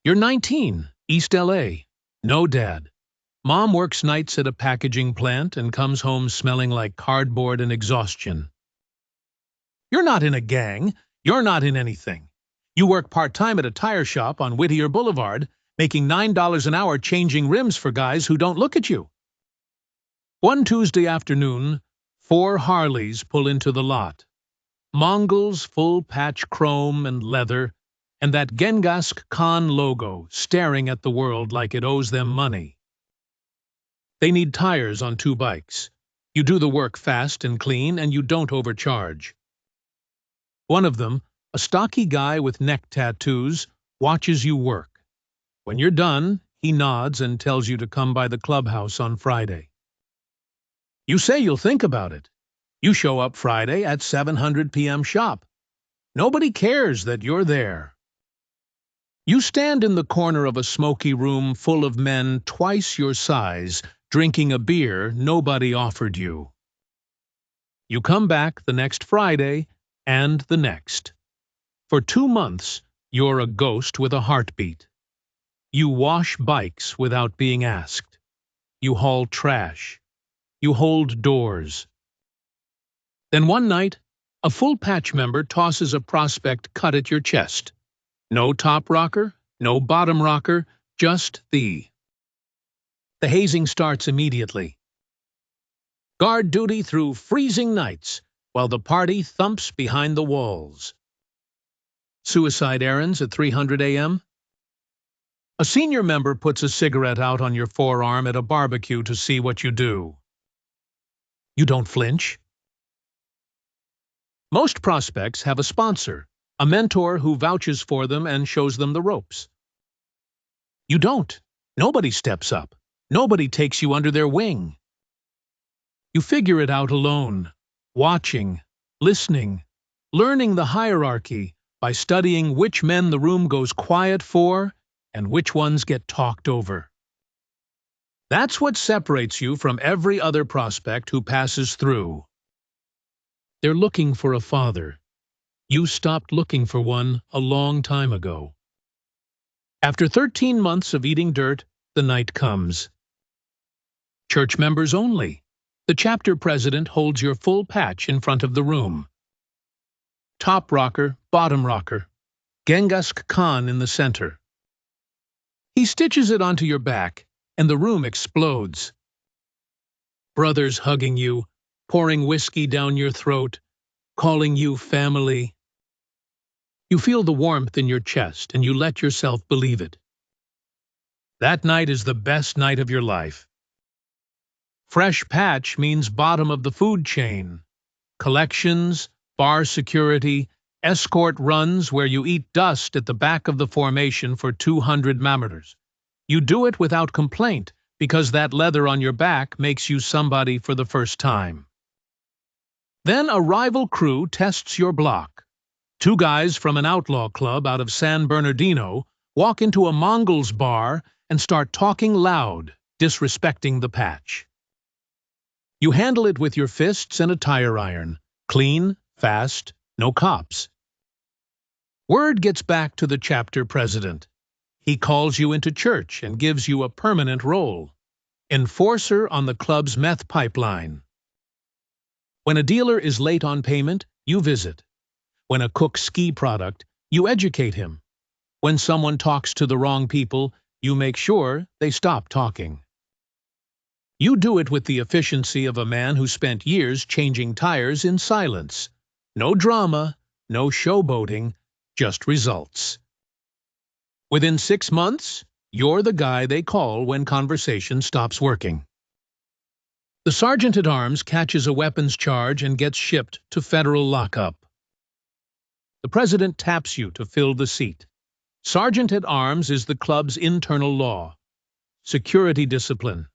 You're 19, East LA. No dad. Mom works nights at a packaging plant and comes home smelling like cardboard and exhaustion. You're not in a gang. You're not in anything. You work part-time at a tire shop on Whittier Boulevard, making $9 an hour changing rims for guys who don't look at you. One Tuesday afternoon, 4 Harleys pull into the lot. Mongols, full-patch chrome and leather, and that Genghis Khan logo staring at the world like it owes them money. They need tires on 2 bikes. You do the work fast and clean, and you don't overcharge. One of them, a stocky guy with neck tattoos, watches you work. When you're done, he nods and tells you to come by the clubhouse on Friday. You say you'll think about it. You show up Friday at 7:00 p.m. shop. Nobody cares that you're there. You stand in the corner of a smoky room full of men twice your size, drinking a beer nobody offered you. You come back the next Friday and the next. For 2 months, you're a ghost with a heartbeat. You wash bikes without being asked. You haul trash. You hold doors. Then one night, a full patch member tosses a prospect cut at your chest. No top rocker, no bottom rocker, just the. The hazing starts immediately. Guard duty through freezing nights, while the party thumps behind the walls. Suicide errands at 3:00 a.m. A senior member puts a cigarette out on your forearm at a barbecue to see what you do. You don't flinch. Most prospects have a sponsor, a mentor who vouches for them and shows them the ropes. You don't. Nobody steps up. Nobody takes you under their wing. You figure it out alone, watching, listening, learning the hierarchy by studying which men the room goes quiet for and which ones get talked over. That's what separates you from every other prospect who passes through. They're looking for a father. You stopped looking for one a long time ago. After 13 months of eating dirt, the night comes. Church members only. The chapter president holds your full patch in front of the room. Top rocker, bottom rocker. Genghis Khan in the center. He stitches it onto your back, and the room explodes. Brothers hugging you, pouring whiskey down your throat, calling you family. You feel the warmth in your chest, and you let yourself believe it. That night is the best night of your life. Fresh patch means bottom of the food chain. Collections, bar security, escort runs where you eat dust at the back of the formation for 200 mammaters. You do it without complaint because that leather on your back makes you somebody for the first time. Then a rival crew tests your block. 2 guys from an outlaw club out of San Bernardino walk into a Mongols bar and start talking loud, disrespecting the patch. You handle it with your fists and a tire iron. Clean, fast, no cops. Word gets back to the chapter president. He calls you into church and gives you a permanent role. Enforcer on the club's meth pipeline. When a dealer is late on payment, you visit. When a cook ski product, you educate him. When someone talks to the wrong people, you make sure they stop talking. You do it with the efficiency of a man who spent years changing tires in silence. No drama, no showboating, just results. Within 6 months, you're the guy they call when conversation stops working. The sergeant-at-arms catches a weapons charge and gets shipped to federal lockup. The president taps you to fill the seat. Sergeant-at-arms is the club's internal law. Security discipline.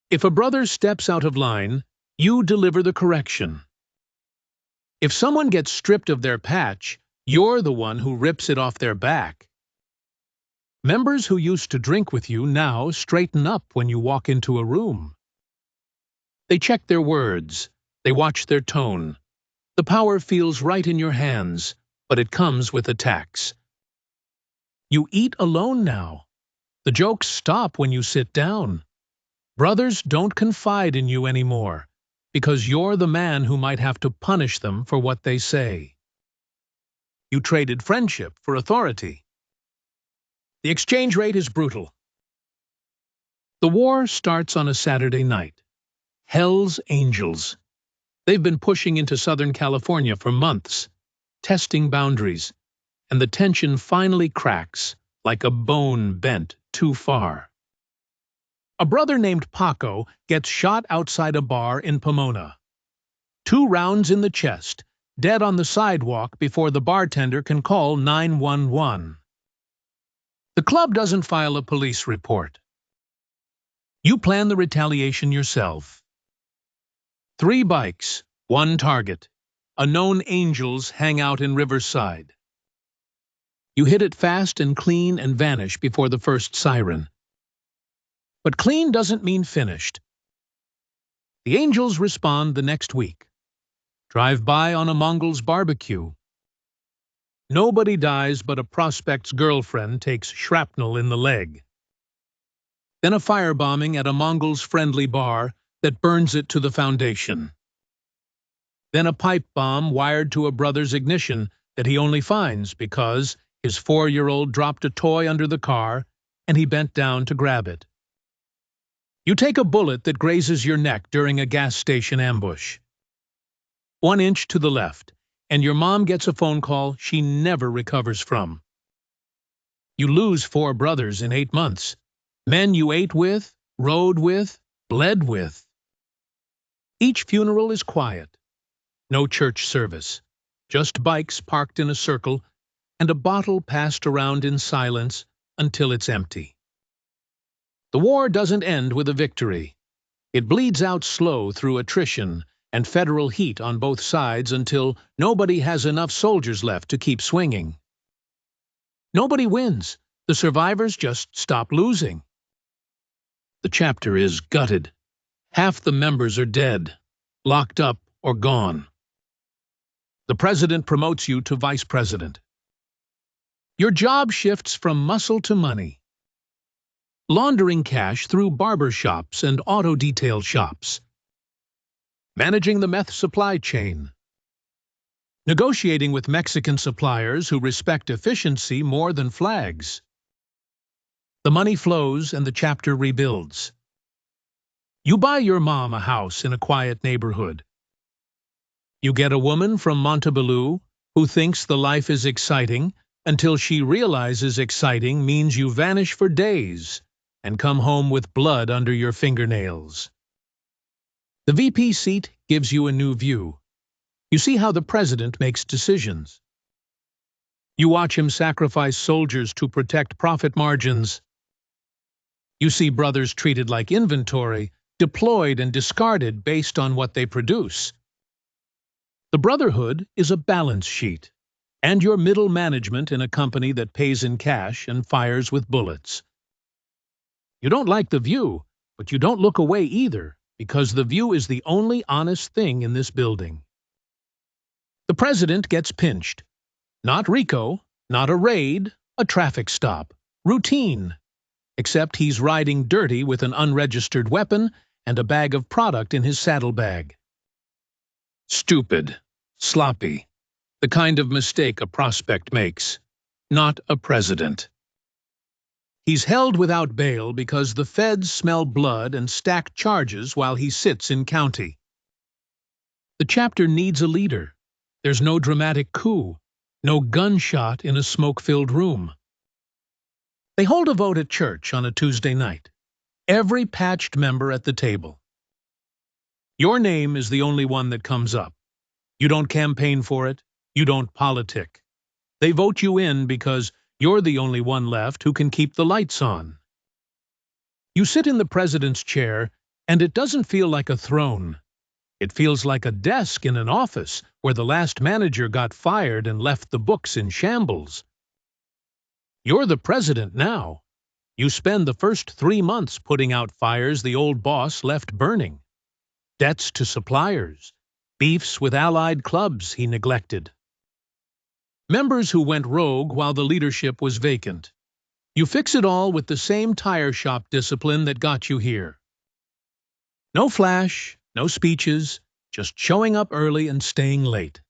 If a brother steps out of line, you deliver the correction. If someone gets stripped of their patch, you're the one who rips it off their back. Members who used to drink with you now straighten up when you walk into a room. They check their words. They watch their tone. The power feels right in your hands, but it comes with a tax. You eat alone now. The jokes stop when you sit down. Brothers don't confide in you anymore, because you're the man who might have to punish them for what they say. You traded friendship for authority. The exchange rate is brutal. The war starts on a Saturday night. Hell's Angels. They've been pushing into Southern California for months, testing boundaries, and the tension finally cracks like a bone bent too far. A brother named Paco gets shot outside a bar in Pomona. 2 rounds in the chest, dead on the sidewalk before the bartender can call 911. The club doesn't file a police report. You plan the retaliation yourself. 3 bikes, 1 target. A known Angels hang out in Riverside. You hit it fast and clean and vanish before the first siren. But clean doesn't mean finished. The Angels respond the next week. Drive by on a Mongol's barbecue. Nobody dies, but a prospect's girlfriend takes shrapnel in the leg. Then a firebombing at a Mongol's friendly bar that burns it to the foundation. Then a pipe bomb wired to a brother's ignition that he only finds because his 4-year-old dropped a toy under the car and he bent down to grab it. You take a bullet that grazes your neck during a gas station ambush. 1 inch to the left, and your mom gets a phone call she never recovers from. You lose 4 brothers in 8 months. Men you ate with, rode with, bled with. Each funeral is quiet. No church service. Just bikes parked in a circle and a bottle passed around in silence until it's empty. The war doesn't end with a victory. It bleeds out slow through attrition and federal heat on both sides until nobody has enough soldiers left to keep swinging. Nobody wins. The survivors just stop losing. The chapter is gutted. Half the members are dead, locked up, or gone. The president promotes you to vice president. Your job shifts from muscle to money. Laundering cash through barber shops and auto detail shops. Managing the meth supply chain. Negotiating with Mexican suppliers who respect efficiency more than flags. The money flows and the chapter rebuilds. You buy your mom a house in a quiet neighborhood. You get a woman from Montebello who thinks the life is exciting until she realizes exciting means you vanish for days and come home with blood under your fingernails. The VP seat gives you a new view. You see how the president makes decisions. You watch him sacrifice soldiers to protect profit margins. You see brothers treated like inventory, deployed and discarded based on what they produce. The Brotherhood is a balance sheet, and your middle management in a company that pays in cash and fires with bullets. You don't like the view, but you don't look away either, because the view is the only honest thing in this building. The president gets pinched. Not RICO, not a raid, a traffic stop. Routine. Except he's riding dirty with an unregistered weapon and a bag of product in his saddlebag. Stupid. Sloppy. The kind of mistake a prospect makes. Not a president. He's held without bail because the feds smell blood and stack charges while he sits in county. The chapter needs a leader. There's no dramatic coup, no gunshot in a smoke-filled room. They hold a vote at church on a Tuesday night. Every patched member at the table. Your name is the only one that comes up. You don't campaign for it. You don't politic. They vote you in because you're the only one left who can keep the lights on. You sit in the president's chair, and it doesn't feel like a throne. It feels like a desk in an office where the last manager got fired and left the books in shambles. You're the president now. You spend the first 3 months putting out fires the old boss left burning. Debts to suppliers, beefs with allied clubs he neglected. Members who went rogue while the leadership was vacant. You fix it all with the same tire shop discipline that got you here. No flash, no speeches, just showing up early and staying late.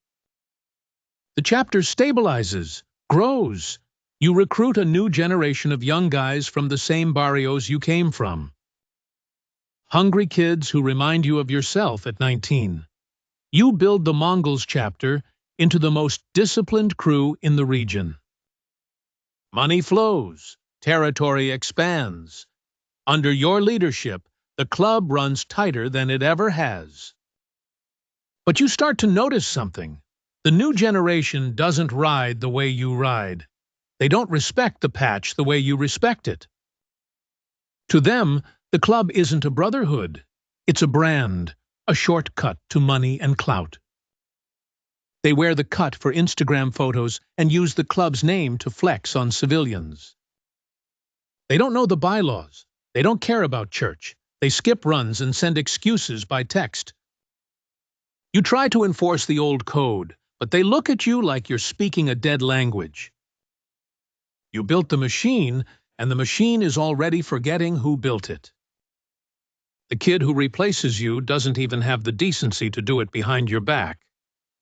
The chapter stabilizes, grows. You recruit a new generation of young guys from the same barrios you came from. Hungry kids who remind you of yourself at 19. You build the Mongols chapter into the most disciplined crew in the region. Money flows, territory expands. Under your leadership, the club runs tighter than it ever has. But you start to notice something. The new generation doesn't ride the way you ride. They don't respect the patch the way you respect it. To them, the club isn't a brotherhood. It's a brand, a shortcut to money and clout. They wear the cut for Instagram photos and use the club's name to flex on civilians. They don't know the bylaws. They don't care about church. They skip runs and send excuses by text. You try to enforce the old code, but they look at you like you're speaking a dead language. You built the machine, and the machine is already forgetting who built it. The kid who replaces you doesn't even have the decency to do it behind your back.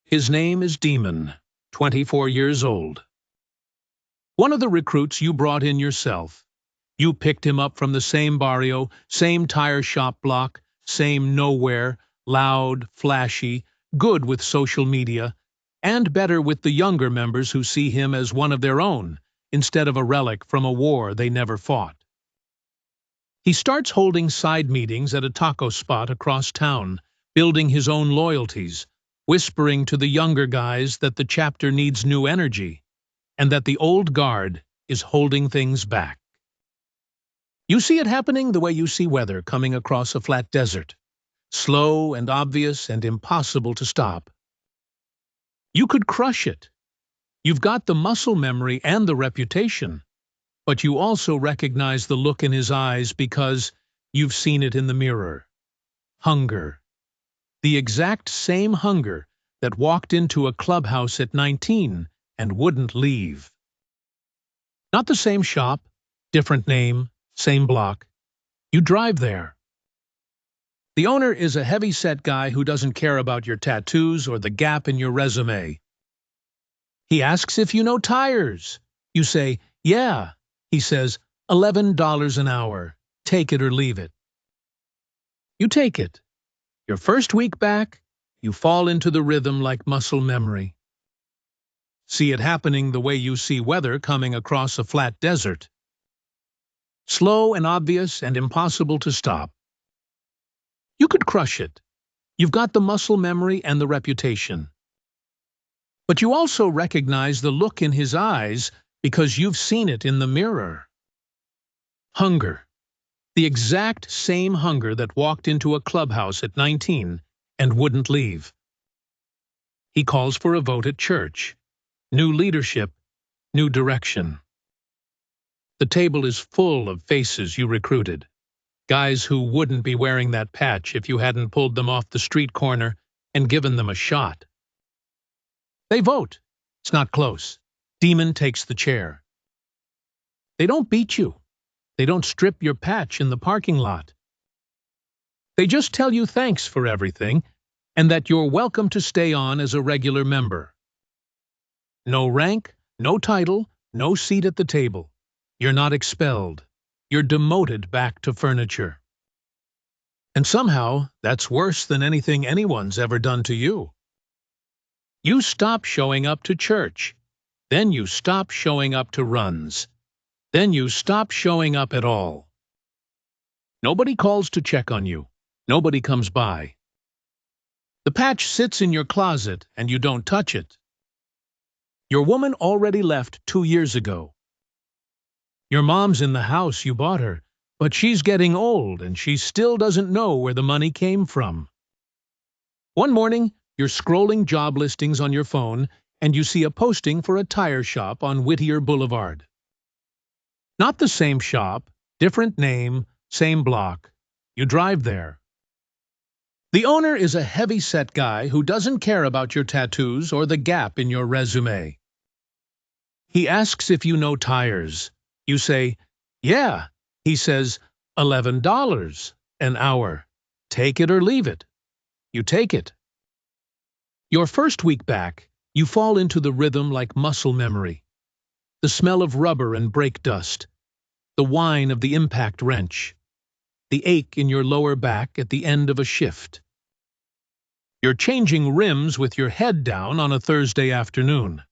His name is Demon, 24 years old. One of the recruits you brought in yourself. You picked him up from the same barrio, same tire shop block, same nowhere, loud, flashy, good with social media, and better with the younger members who see him as one of their own, instead of a relic from a war they never fought. He starts holding side meetings at a taco spot across town, building his own loyalties, whispering to the younger guys that the chapter needs new energy, and that the old guard is holding things back. You see it happening the way you see weather coming across a flat desert, slow and obvious and impossible to stop. You could crush it. You've got the muscle memory and the reputation, but you also recognize the look in his eyes because you've seen it in the mirror. Hunger. The exact same hunger that walked into a clubhouse at 19 and wouldn't leave. Not the same shop, different name, same block. You drive there. The owner is a heavy-set guy who doesn't care about your tattoos or the gap in your resume. He asks if you know tires. You say, yeah. He says, $11 an hour. Take it or leave it. You take it. Your first week back, you fall into the rhythm like muscle memory. See it happening the way you see weather coming across a flat desert. Slow and obvious and impossible to stop. You could crush it. You've got the muscle memory and the reputation. But you also recognize the look in his eyes because you've seen it in the mirror. Hunger. The exact same hunger that walked into a clubhouse at 19 and wouldn't leave. He calls for a vote at church. New leadership, new direction. The table is full of faces you recruited. Guys who wouldn't be wearing that patch if you hadn't pulled them off the street corner and given them a shot. They vote. It's not close. Demon takes the chair. They don't beat you. They don't strip your patch in the parking lot. They just tell you thanks for everything and that you're welcome to stay on as a regular member. No rank, no title, no seat at the table. You're not expelled. You're demoted back to furniture. And somehow, that's worse than anything anyone's ever done to you. You stop showing up to church. Then you stop showing up to runs. Then you stop showing up at all. Nobody calls to check on you. Nobody comes by. The patch sits in your closet and you don't touch it. Your woman already left 2 years ago. Your mom's in the house you bought her, but she's getting old and she still doesn't know where the money came from. One morning, you're scrolling job listings on your phone and you see a posting for a tire shop on Whittier Boulevard. Not the same shop, different name, same block. You drive there. The owner is a heavy-set guy who doesn't care about your tattoos or the gap in your resume. He asks if you know tires. You say, "Yeah." He says, $11 an hour. Take it or leave it. You take it. Your first week back, you fall into the rhythm like muscle memory. The smell of rubber and brake dust, the whine of the impact wrench, the ache in your lower back at the end of a shift. You're changing rims with your head down on a Thursday afternoon.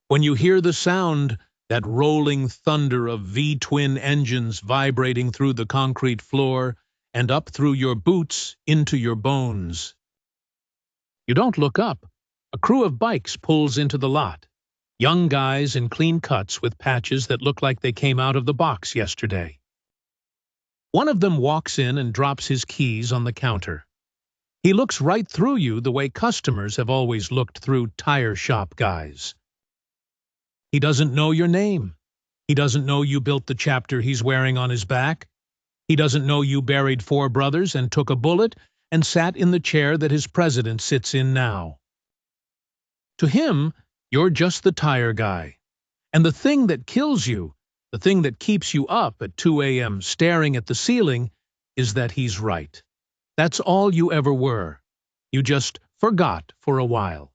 When you hear the sound, that rolling thunder of V-twin engines vibrating through the concrete floor and up through your boots into your bones. You don't look up. A crew of bikes pulls into the lot. Young guys in clean cuts with patches that look like they came out of the box yesterday. One of them walks in and drops his keys on the counter. He looks right through you the way customers have always looked through tire shop guys. He doesn't know your name. He doesn't know you built the chapter he's wearing on his back. He doesn't know you buried 4 brothers and took a bullet and sat in the chair that his president sits in now. To him, you're just the tire guy. And the thing that kills you, the thing that keeps you up at 2 a.m. staring at the ceiling, is that he's right. That's all you ever were. You just forgot for a while.